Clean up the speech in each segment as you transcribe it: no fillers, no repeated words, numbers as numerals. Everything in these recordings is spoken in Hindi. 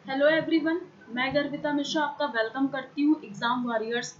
हेलो एवरीवन, मैं गर्विता मिश्रा आपका वेलकम करती हूँ एग्जाम वॉरियर्स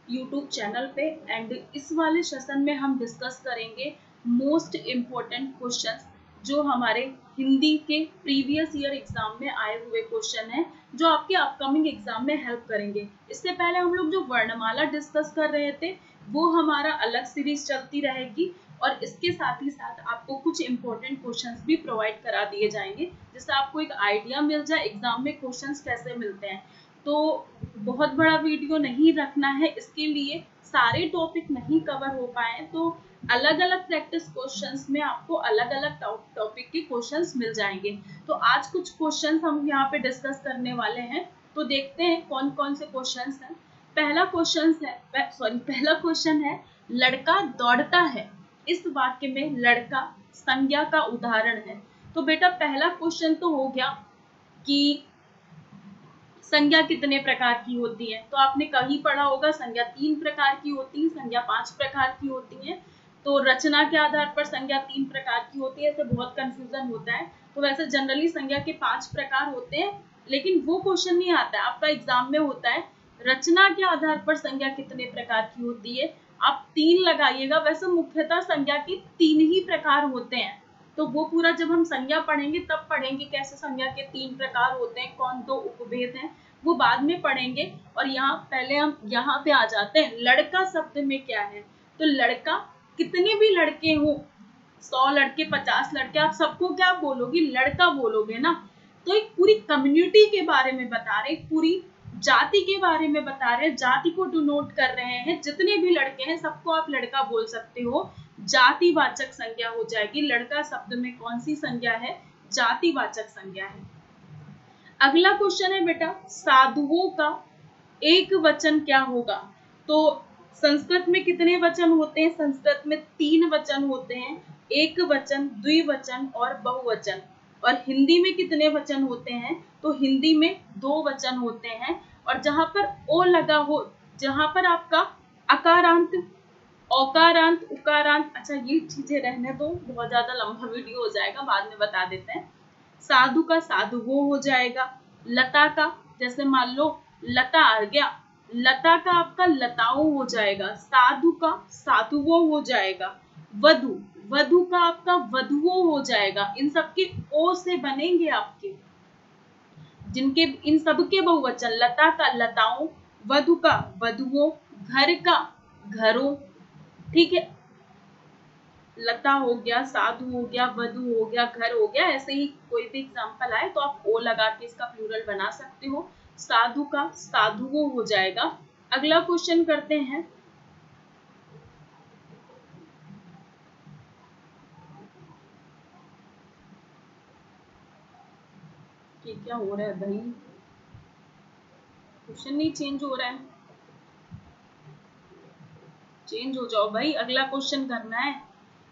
यूट्यूब चैनल पे। एंड इस वाले सेशन में हम डिस्कस करेंगे मोस्ट इम्पोर्टेंट क्वेश्चंस जो हमारे हिंदी के प्रीवियस ईयर एग्जाम में आए हुए क्वेश्चन हैं, जो आपके अपकमिंग एग्जाम में हेल्प करेंगे। इससे पहले हम लोग जो वर्णमाला डिस्कस कर रहे थे वो हमारा अलग सीरीज चलती रहेगी, और इसके साथ ही साथ आपको कुछ इंपॉर्टेंट क्वेश्चंस भी प्रोवाइड करा दिए जाएंगे, जिससे आपको एक आइडिया मिल जाए एग्जाम में क्वेश्चंस कैसे मिलते हैं। तो बहुत बड़ा वीडियो नहीं रखना है, इसके लिए सारे टॉपिक नहीं कवर हो पाए, तो अलग अलग प्रैक्टिस क्वेश्चंस में आपको अलग अलग टॉपिक के क्वेश्चंस मिल जाएंगे। तो आज कुछ क्वेश्चंस हम यहाँ पे डिस्कस करने वाले हैं, तो देखते हैं कौन कौन से क्वेश्चंस हैं। पहला क्वेश्चन है लड़का दौड़ता है, इस वाक्य में लड़का संज्ञा का उदाहरण है। तो बेटा पहला क्वेश्चन तो हो गया कि संज्ञा कितने प्रकार की होती है। तो आपने कहीं पढ़ा होगा संज्ञा 3 प्रकार की होती है, संज्ञा 5 प्रकार की होती है। तो रचना के आधार पर संज्ञा 3 प्रकार की होती है, इससे बहुत कंफ्यूजन होता है। तो वैसे जनरली संज्ञा के 5 प्रकार होते हैं, लेकिन वो क्वेश्चन नहीं आता है आपका एग्जाम में। होता है रचना के आधार पर संज्ञा कितने प्रकार की होती है, आप 3 लगाइएगा। वैसे मुख्यतः संज्ञा के 3 ही प्रकार होते हैं, तो वो पूरा जब हम संज्ञा पढ़ेंगे तब पढ़ेंगे कैसे संज्ञा के 3 प्रकार होते हैं, कौन दो उपभेद हैं, वो बाद में पढ़ेंगे। और यहाँ पहले हम यहाँ पे आ जाते हैं लड़का शब्द में क्या है। तो लड़का, कितने भी लड़के हो, 100 लड़के 50 लड़के, आप सबको क्या बोलोगे, लड़का बोलोगे ना। तो एक पूरी कम्युनिटी के बारे में बता रहे, पूरी जाति के बारे में बता रहे हैं, जाति को डिनोट कर रहे हैं। जितने भी लड़के हैं सबको आप लड़का बोल सकते हो, जातिवाचक संज्ञा हो जाएगी। लड़का शब्द में कौन सी संज्ञा है, जातिवाचक संज्ञा है। अगला क्वेश्चन है बेटा साधुओं का एक वचन क्या होगा। तो संस्कृत में कितने वचन होते हैं, संस्कृत में 3 वचन होते हैं, एक वचन, द्विवचन और बहुवचन। और हिंदी में कितने वचन होते हैं, तो हिंदी में 2 वचन होते हैं। और जहां पर ओ लगा हो, जहां पर आपका अकारांत, औकारांत, उकारांत, अच्छा ये चीजें रहने दो, बहुत ज्यादा लंबा वीडियो हो जाएगा, बाद में बता देते हैं। साधु का साधुओं हो जाएगा। लता का, जैसे मान लो लता आ गया, लता का आपका लताओं हो जाएगा। साधु का साधुओं हो जाएगा। वधु, वधु का आपका वधुओं हो जाएगा। इन सबके ओ से बनेंगे आपके, जिनके इन सबके बहुवचन, लता का लताओं, वधु का वधुओं, घर का घरों। ठीक है, लता हो गया, साधु हो गया, वधु हो गया, घर हो गया। ऐसे ही कोई भी एग्जांपल आए तो आप ओ लगा के इसका प्लूरल बना सकते हो। साधु का साधुओं हो जाएगा। अगला क्वेश्चन करते हैं, कि क्या हो रहा है भाई, क्वेश्चन नहीं चेंज हो रहा है, चेंज हो जाओ भाई। अगला क्वेश्चन करना है,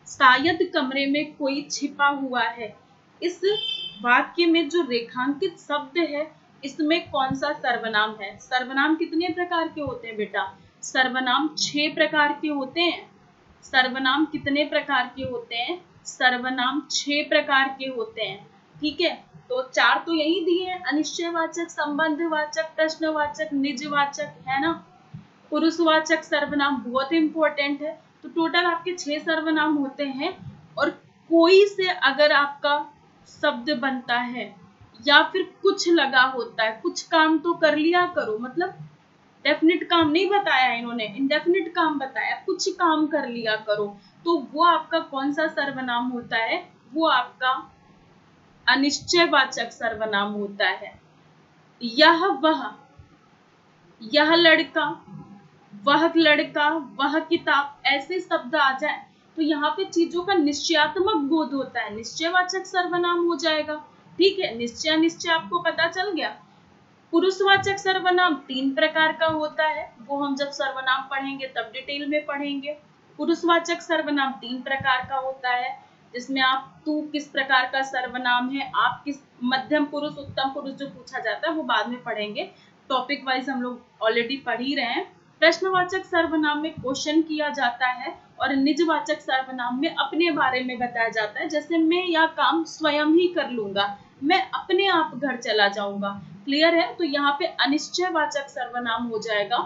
शायद कमरे में कोई छिपा हुआ है, इस वाक्य में जो रेखांकित शब्द है इसमें कौन सा सर्वनाम है। सर्वनाम कितने प्रकार के होते हैं बेटा, सर्वनाम 6 प्रकार के होते हैं। सर्वनाम कितने प्रकार के होते हैं, सर्वनाम 6 प्रकार के होते हैं। ठीक है, तो 4 तो यही दिए हैं, अनिश्चयवाचक, संबंधवाचक, प्रश्नवाचक, निजवाचक, है ना। पुरुषवाचक सर्वनाम बहुत इंपॉर्टेंट है। तो टोटल आपके 6 सर्वनाम होते हैं। और कोई से अगर आपका शब्द बनता है या फिर कुछ लगा होता है, कुछ काम तो कर लिया करो, मतलब डेफिनिट काम नहीं बताया इन्होंने, इंडेफिनिट काम बताया, कुछ काम कर लिया करो, तो वो आपका कौन सा सर्वनाम होता है, वो आपका अनिश्चयवाचक सर्वनाम होता है। यह वह, यह लड़का, वह लड़का, वह किताब, ऐसे शब्द आ जाए तो यहाँ पे चीजों का निश्चयात्मक बोध होता है, निश्चयवाचक सर्वनाम हो जाएगा। ठीक है, निश्चय अनिश्चय आपको पता चल गया। पुरुषवाचक सर्वनाम 3 प्रकार का होता है, वो हम जब सर्वनाम पढ़ेंगे तब डिटेल में पढ़ेंगे। पुरुषवाचक सर्वनाम 3 प्रकार का होता है, जिसमें आप तू किस प्रकार का सर्वनाम है, आप किस, मध्यम पुरुष, उत्तम पुरुष जो पूछा जाता है वो बाद में पढ़ेंगे, टॉपिक वाइज हम लोग ऑलरेडी पढ़ ही रहे हैं। प्रश्नवाचक सर्वनाम में क्वेश्चन किया जाता है, और निजवाचक सर्वनाम में अपने बारे में बताया जाता है, जैसे मैं यह काम स्वयं ही कर लूंगा, मैं अपने आप घर चला जाऊंगा। क्लियर है? तो यहाँ पे अनिश्चयवाचक सर्वनाम हो जाएगा।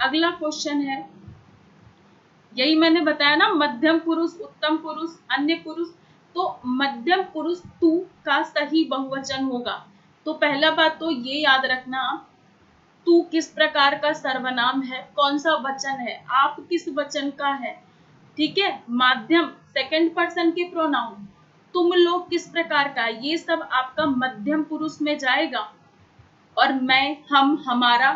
अगला क्वेश्चन है, यही मैंने बताया ना, मध्यम पुरुष, उत्तम पुरुष, अन्य पुरुष। तो मध्यम पुरुष तू का सही बहुवचन होगा। तो पहला बात तो ये याद रखना, तू किस प्रकार का सर्वनाम है, कौन सा वचन है, आप किस वचन का है, ठीक है। माध्यम सेकंड पर्सन के प्रोनाउन, तुम लोग किस प्रकार का, ये सब आपका मध्यम पुरुष में जाएगा। और मैं, हम, हमारा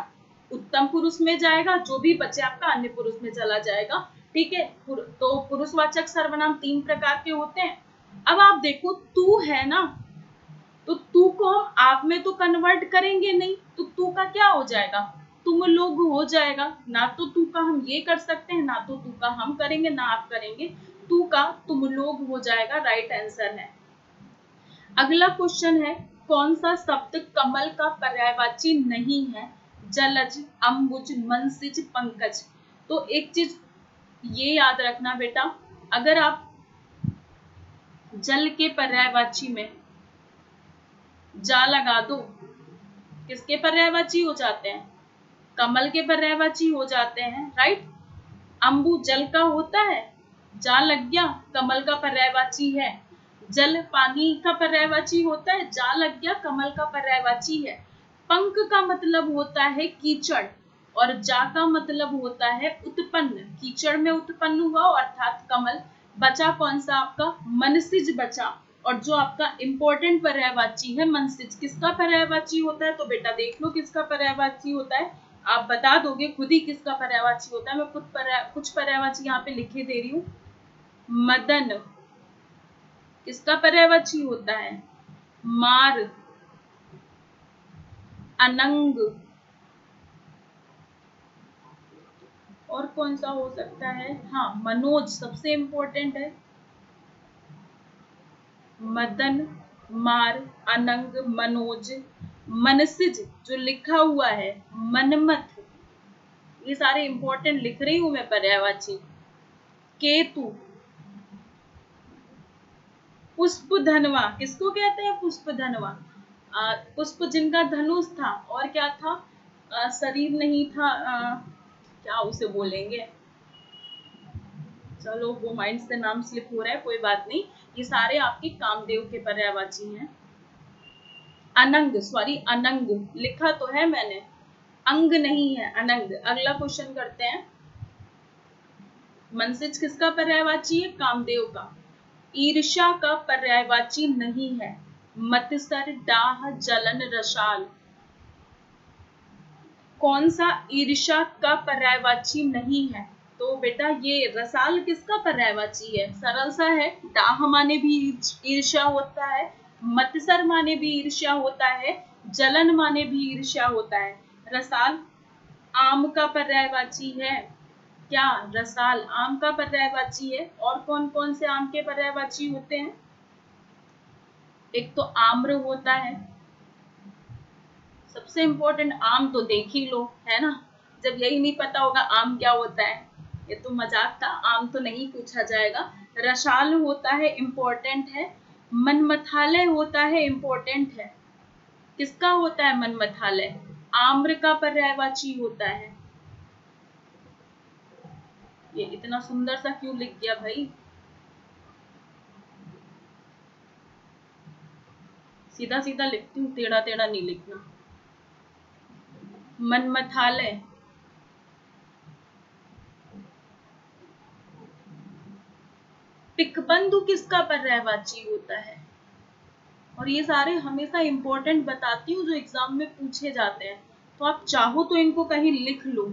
उत्तम पुरुष में जाएगा, जो भी बचे आपका अन्य पुरुष में चला जाएगा, ठीक है। तो पुरुषवाचक सर्वनाम 3 प्रकार के होते हैं। अब आप देखो, तू है ना, तो तू को हम आप में तो कन्वर्ट करेंगे नहीं, तो तू का क्या हो जाएगा, तुम लोग हो जाएगा। ना तो तू का हम ये कर सकते हैं, ना तो तू का हम करेंगे, ना आप करेंगे, तू का तुम लोग हो जाएगा, राइट आंसर है। अगला क्वेश्चन है, कौन सा शब्द कमल का पर्यायवाची नहीं है, जलज, अम्बुज, मनसिज, पंकज। तो एक चीज ये याद रखना बेटा, अगर आप जल के पर्यायवाची में जा लगा दो, किसके पर्यायवाची हो जाते हैं, कमल के पर्यायवाची हो जाते हैं, राइट। अम्बु जल का होता है, जा लग गया, कमल का पर्यायवाची है। जल पानी का पर्यायवाची होता है, जा लग गया, कमल का पर्यायवाची है। पंक का मतलब होता है कीचड़, और जा का मतलब होता है उत्पन्न, कीचड़ में उत्पन्न हुआ अर्थात कमल। बचा कौन सा आपका, मनसिज बचा। और जो आपका इंपॉर्टेंट पर्यायवाची है मनसिज, किसका पर्यायवाची होता है, तो बेटा देख लो किसका पर्यायवाची होता है, आप बता दोगे खुद ही किसका पर्यायवाची होता है। मैं कुछ पर्यायवाची यहाँ पे लिखे दे रही हूँ। मदन किसका पर्यायवाची होता है, मार, अनंग, और कौन सा हो सकता है, हाँ मनोज सबसे इंपॉर्टेंट है। मदन, मार, अनंग, मनोज, मनसिज जो लिखा हुआ है, मनमथ, ये सारे इंपॉर्टेंट लिख रही हूं मैं पर्यायवाची। केतु, पुष्प धनवा, किसको कहते हैं पुष्प धनवा, पुष्प जिनका धनुष था और क्या था, शरीर नहीं था, क्या उसे बोलेंगे, चलो वो माइंड से नाम स्लिप हो रहा है, कोई बात नहीं। ये सारे आपके कामदेव के पर्यायवाची हैं। अनंग, सॉरी अनंग लिखा तो है मैंने, अंग नहीं है, अनंग। अगला क्वेश्चन करते हैं, मनसिज किसका पर्यायवाची है, कामदेव का। ईर्ष्या का पर्यायवाची नहीं है, मत्सर, डाह, जलन, रसाल। कौन सा ईर्ष्या का पर्यायवाची नहीं है, तो बेटा ये रसाल किसका पर्यायवाची है, सरल सा है। डाह माने भी ईर्ष्या होता है, मत्सर माने भी ईर्ष्या होता है, जलन माने भी ईर्ष्या होता है। रसाल आम का पर्यायवाची है, क्या रसाल आम का पर्यायवाची है। और कौन कौन से आम के पर्यायवाची होते हैं, एक तो आम्र होता है, सबसे इंपॉर्टेंट आम तो देख ही लो, है ना। जब यही नहीं पता होगा आम क्या होता है, ये तो मजाक था, आम तो नहीं पूछा जाएगा। रसाल होता है, इंपॉर्टेंट है। मनमथालय होता है, इंपॉर्टेंट है। किसका होता है मनमथालय, आम्र का पर्यायवाची होता है। ये इतना सुंदर सा क्यों लिख दिया भाई, सीधा सीधा लिखती हूँ, टेढ़ा टेढ़ा नहीं लिखना। मनमथालय, पिकबंधु किसका पर्यायवाची होता है। और ये सारे हमेशा इंपॉर्टेंट बताती हूँ जो एग्जाम में पूछे जाते हैं, तो आप चाहो तो इनको कहीं लिख लो।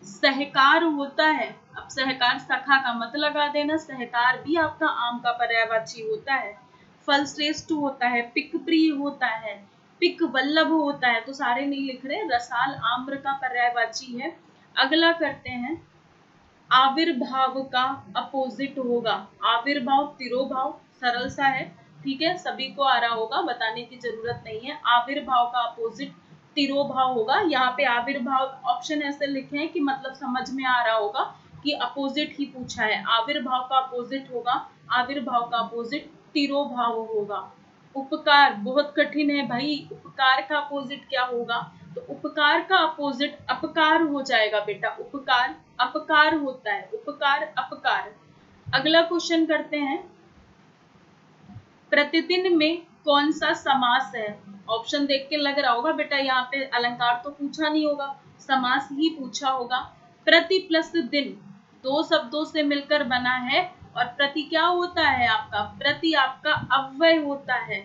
सहकार होता है, अब सहकार सखा का मत लगा देना, सहकार भी आपका आम का पर्यायवाची होता है। फलश्रेष्ठ होता है, पिक प्रिय होता है, पिक वल्लभ होता है, तो सारे नहीं लिख रहे। रसाल आम्र का पर्यायवाची है। अगला करते हैं, आविर्भाव का अपोजिट होगा, आविर्भाव तिरोभाव, सरल सा है, ठीक है, सभी को आ रहा होगा, बताने की जरूरत नहीं है। आविर्भाव का अपोजिट तिरोभाव होगा। यहाँ पे आविर्भाव ऑप्शन ऐसे लिखे हैं कि मतलब समझ में आ रहा होगा कि अपोजिट ही पूछा है। आविर्भाव का अपोजिट होगा, आविर्भाव का अपोजिट तिरोभाव होगा। उपकार बहुत कठिन है भाई, उपकार का अपोजिट क्या होगा? तो उपकार का अपोजिट अपकार हो जाएगा बेटा, उपकार अपकार होता है, उपकार अपकार। अगला क्वेश्चन करते हैं, प्रतिदिन में कौन सा समास है? ऑप्शन देख के लग रहा होगा बेटा यहाँ पे अलंकार तो पूछा नहीं होगा, समास ही पूछा होगा। प्रति प्लस दिन दो शब्दों से मिलकर बना है, और प्रति क्या होता है आपका? प्रति आपका अव्यय होता है।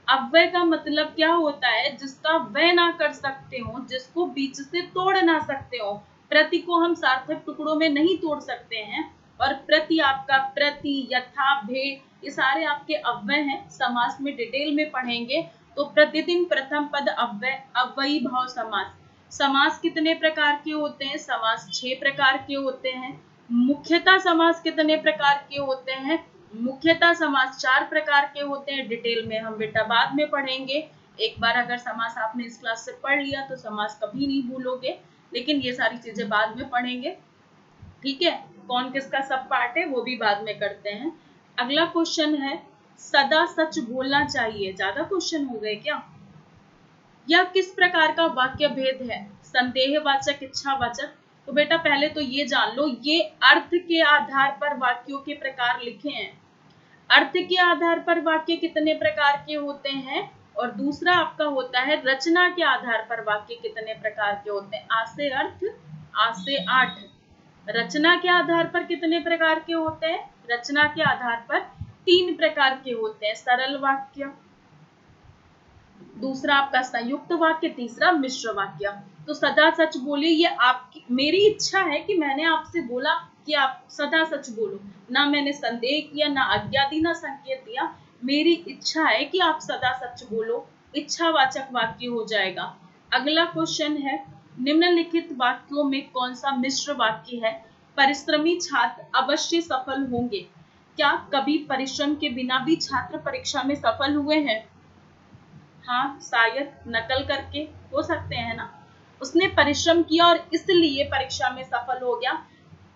अव्यय का मतलब क्या होता है? जिसका व्यय ना कर सकते हो, जिसको बीच से तोड़ ना सकते हो। प्रति को हम सार्थक टुकड़ों में नहीं तोड़ सकते हैं, और प्रति आपका प्रति, यथा, भे, ये सारे आपके अव्यय हैं। समास में डिटेल में पढ़ेंगे। तो प्रतिदिन प्रथम पद अव्यय, अव्ययी भाव समास। समास कितने प्रकार के होते हैं? समास 6 प्रकार के होते हैं। मुख्यतः समास कितने प्रकार के होते हैं? मुख्यतः समास 4 प्रकार के होते हैं। डिटेल में हम बेटा बाद में पढ़ेंगे। एक बार अगर समास आपने इस क्लास से पढ़ लिया तो समास कभी नहीं भूलोगे, लेकिन ये सारी चीजें बाद में पढ़ेंगे, ठीक है। कौन किसका सब पार्ट है वो भी बाद में करते हैं। अगला क्वेश्चन है, सदा सच बोलना चाहिए। ज्यादा क्वेश्चन हो गए क्या? यह किस प्रकार का वाक्य भेद है? संदेहवाचक, इच्छावाचक। तो बेटा पहले तो ये जान लो, ये अर्थ के आधार पर वाक्यों के प्रकार लिखे हैं। अर्थ के आधार पर वाक्य कितने प्रकार के होते हैं, और दूसरा आपका होता है रचना के आधार पर वाक्य कितने प्रकार के होते हैं। आ से अर्थ, आ से आठ। रचना के आधार पर कितने प्रकार के होते हैं? रचना के आधार पर 3 प्रकार के होते हैं। सरल वाक्य, दूसरा आपका संयुक्त वाक्य, तीसरा मिश्र वाक्य। तो सदा सच बोलिए, ये आपकी मेरी इच्छा है कि मैंने आपसे बोला कि आप सदा सच बोलो, ना मैंने संदेह किया, ना आज्ञा दी, ना संकेत दिया। मेरी इच्छा है कि आप सदा सच बोलो, इच्छावाचक वाक्य हो जाएगा। अगला क्वेश्चन है, निम्नलिखित वाक्यों में कौन सा मिश्र वाक्य है? परिश्रमी छात्र अवश्य सफल होंगे। क्या कभी परिश्रम के बिना भी छात्र परीक्षा में सफल हुए हैं? हाँ, शायद नकल करके हो सकते हैं ना। उसने परिश्रम किया और इसलिए परीक्षा में सफल हो गया।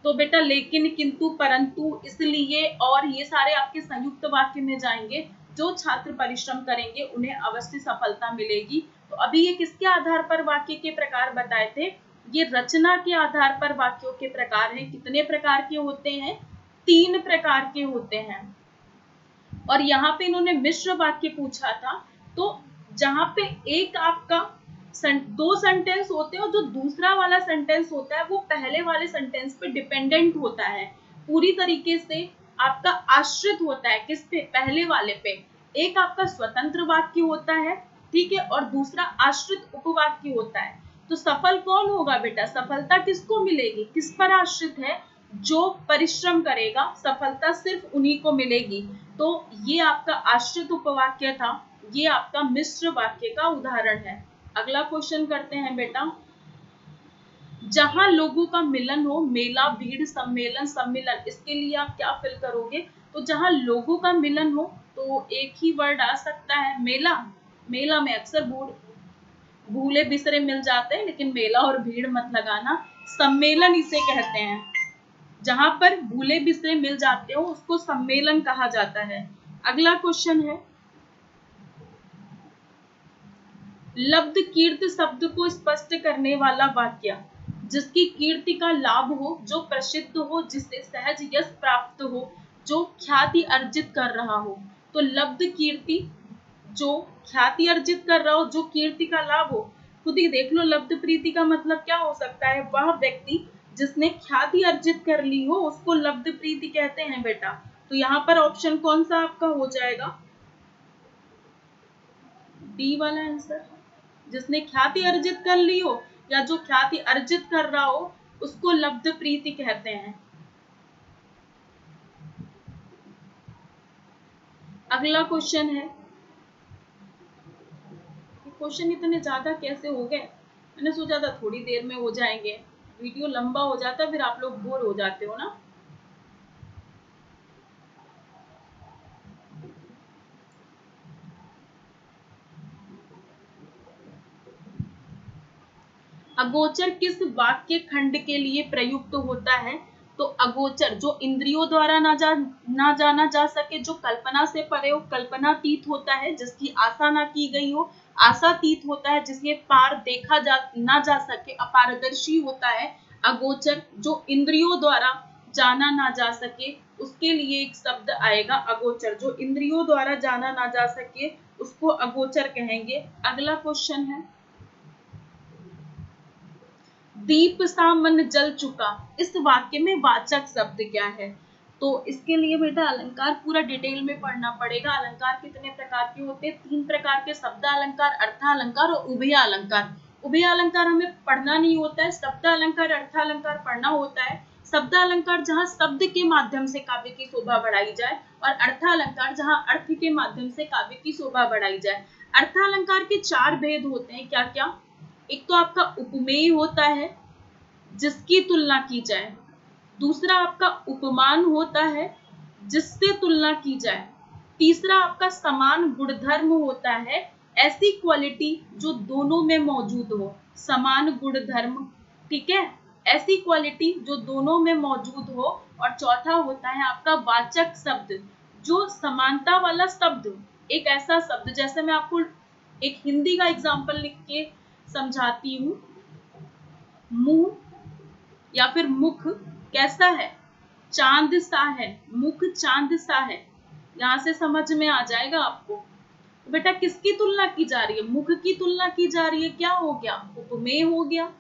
तो बेटा लेकिन, किंतु, परंतु, इसलिए, और ये सारे आपके संयुक्त वाक्य में जाएंगे। जो छात्र परिश्रम करेंगे उन्हें अवश्य सफलता मिलेगी। तो अभी ये किसके आधार पर वाक्य के प्रकार बताए थे? ये रचना के आधार पर वाक्यों के प्रकार हैं। कितने प्रकार के होते हैं? 3 प्रकार के होते हैं। और यहाँ पे इन्होंने मिश्र वाक्य पूछा था, तो जहां पे एक आपका 2 सेंटेंस होते हैं और जो दूसरा वाला सेंटेंस होता है वो पहले वाले सेंटेंस पे डिपेंडेंट होता है, पूरी तरीके से आपका आश्रित होता है। किस पे? पहले वाले पे। एक आपका स्वतंत्र वाक्य होता है, ठीक है, और दूसरा आश्रित उपवाक्य होता है। तो सफल कौन होगा बेटा? सफलता किसको मिलेगी? किस पर आश्रित है? जो परिश्रम करेगा, सफलता सिर्फ उन्हीं को मिलेगी। तो ये आपका आश्रित उपवाक्य था, ये आपका मिश्र वाक्य का उदाहरण है। अगला क्वेश्चन करते हैं बेटा, जहां लोगों का मिलन हो, मेला, भीड़, सम्मेलन, सम्मिलन, इसके लिए आप क्या फिल करोगे? तो जहां लोगों का मिलन हो तो एक ही वर्ड आ सकता है, मेला। मेला में अक्सर भूले बिसरे मिल जाते हैं, लेकिन मेला और भीड़ मत लगाना। सम्मेलन इसे कहते हैं, जहां पर भूले बिसरे मिल जाते हो उसको सम्मेलन कहा जाता है। अगला क्वेश्चन है, लब्ध कीर्ति शब्द को स्पष्ट करने वाला वाक्य। जिसकी कीर्ति का लाभ हो, जो प्रसिद्ध हो, जिससे सहज यश प्राप्त हो, जो ख्याति अर्जित कर रहा हो। तो लब्ध कीर्ति, जो ख्याति अर्जित कर रहा हो, जो कीर्ति का लाभ हो। खुद ही देख लो, लब्ध प्रीति का मतलब क्या हो सकता है? वह व्यक्ति जिसने ख्याति अर्जित कर ली हो उसको लब्ध प्रीति कहते हैं बेटा। तो यहाँ पर ऑप्शन कौन सा आपका हो जाएगा? डी वाला आंसर। जिसने ख्याति अर्जित कर ली हो या जो ख्याति अर्जित कर रहा हो उसको लब्ध प्रीति कहते हैं। अगला क्वेश्चन है, क्वेश्चन इतने ज्यादा कैसे हो गए? मैंने सोचा था थोड़ी देर में हो जाएंगे, वीडियो लंबा हो जाता फिर आप लोग बोर हो जाते हो ना। अगोचर किस वाक्य खंड के लिए प्रयुक्त होता है? तो अगोचर जो इंद्रियों द्वारा ना जाना जा सके, जो कल्पना से परे हो, कल्पनातीत होता है, जिसकी आशा ना की गई हो, आशातीत होता है, जिसके पार देखा ना जा सके, अपारदर्शी होता है। अगोचर जो इंद्रियों द्वारा जाना ना जा सके, उसके लिए एक शब्द आएगा अगोचर। जो इंद्रियों द्वारा जाना ना जा सके उसको अगोचर कहेंगे। अगला क्वेश्चन है, दीप सा मन जल चुका, इस वाक्य में वाचक शब्द क्या है? तो इसके लिए बेटा अलंकार पूरा डिटेल में पढ़ना पड़ेगा। अलंकार कितने प्रकार के होते हैं? 3 प्रकार के, शब्द अलंकार, अर्थालंकार और उभय अलंकार। उभय अलंकार हमें पढ़ना नहीं होता है, शब्द अलंकार, अर्थालंकार पढ़ना होता है। शब्द अलंकार जहाँ शब्द के माध्यम से काव्य की शोभा बढ़ाई जाए, और अर्थालंकार जहाँ अर्थ के माध्यम से काव्य की शोभा बढ़ाई जाए। अर्थालंकार के 4 भेद होते हैं, क्या क्या? एक तो आपका उपमेय होता है, जिसकी तुलना की जाए। दूसरा आपका उपमान होता है, जिससे तुलना की जाए। तीसरा आपका समान गुणधर्म होता है, ऐसी क्वालिटी जो दोनों में मौजूद हो। समान गुणधर्म, ठीक है, ऐसी क्वालिटी जो दोनों में मौजूद हो। और चौथा होता है आपका वाचक शब्द, जो समानता वाला शब्द, एक ऐसा शब्द, जैसे मैं आपको एक हिंदी का एग्जाम्पल लिख के समझाती हूँ। मुंह या फिर मुख कैसा है? चांद सा है। मुख चांद सा है, यहां से समझ में आ जाएगा आपको। बेटा किसकी तुलना की जा रही है? मुख की तुलना की जा रही है, क्या हो गया? उपमेय हो गया।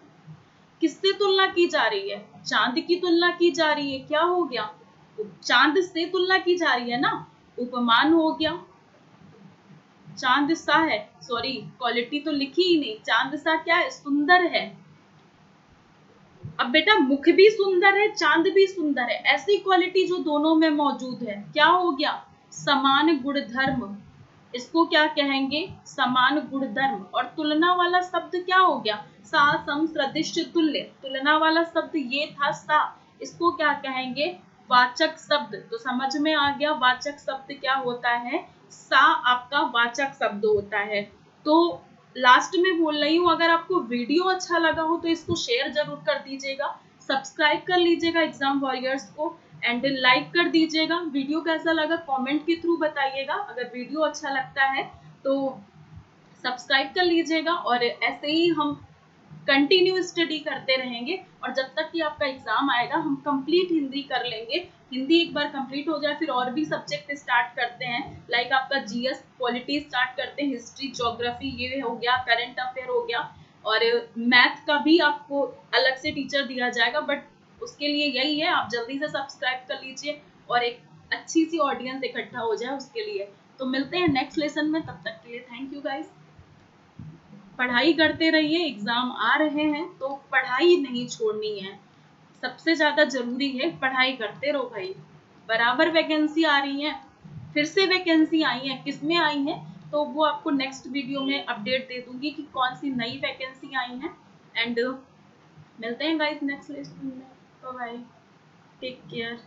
किससे तुलना की जा रही है? चांद की तुलना की जा रही है, क्या हो गया? चांद से तुलना की जा रही है ना, उपमान हो गया। चांद सा है, सॉरी क्वालिटी तो लिखी ही नहीं, चांद सा क्या है? सुंदर है। अब बेटा मुख भी सुंदर है, चांद भी सुंदर है, ऐसी क्वालिटी जो दोनों में मौजूद है, क्या हो गया? समान गुणधर्म। इसको क्या कहेंगे? समान गुणधर्म। और तुलना वाला शब्द क्या हो गया? सा सम सदृश तुल्य। तुलना वाला शब्द ये था सा, इसको क्या कहेंगे? वाचक शब्द। तो समझ में आ गया वाचक शब्द क्या होता है। सा आपका वाचक शब्द होता है। तो लास्ट में बोल रही हूँ, अगर आपको वीडियो अच्छा लगा हो तो इसको शेयर जरूर कर दीजिएगा, सब्सक्राइब कर लीजिएगा एग्जाम वॉरियर्स को, एंड लाइक कर दीजिएगा। वीडियो कैसा लगा कमेंट के थ्रू बताइएगा। अगर वीडियो अच्छा लगता है तो सब्सक्राइब कर लीजिएगा, और ऐसे ही हम कंटिन्यू स्टडी करते रहेंगे, और जब तक कि आपका एग्जाम आएगा हम कंप्लीट हिंदी कर लेंगे। हिंदी एक बार कंप्लीट हो जाए फिर और भी सब्जेक्ट स्टार्ट करते हैं, लाइक आपका जीएस, पॉलिटी स्टार्ट करते हैं, हिस्ट्री, ज्योग्राफी ये हो गया, करंट अफेयर हो गया, और मैथ का भी आपको अलग से टीचर दिया जाएगा। बट उसके लिए यही है, आप जल्दी से सब्सक्राइब कर लीजिए और एक अच्छी सी ऑडियंस इकट्ठा हो जाए उसके लिए। तो मिलते हैं नेक्स्ट लेसन में, तब तक के लिए थैंक यू गाइस। पढ़ाई करते रहिए, एग्जाम आ रहे हैं तो पढ़ाई नहीं छोड़नी है, सबसे ज्यादा जरूरी है पढ़ाई करते रहो भाई। बराबर वैकेंसी आ रही है, फिर से वैकेंसी आई है, किसमें आई है तो वो आपको नेक्स्ट वीडियो में अपडेट दे दूंगी कि कौन सी नई वैकेंसी आई है। एंड मिलते हैं गाइस नेक्स्ट लेसन में। Bye bye, take care.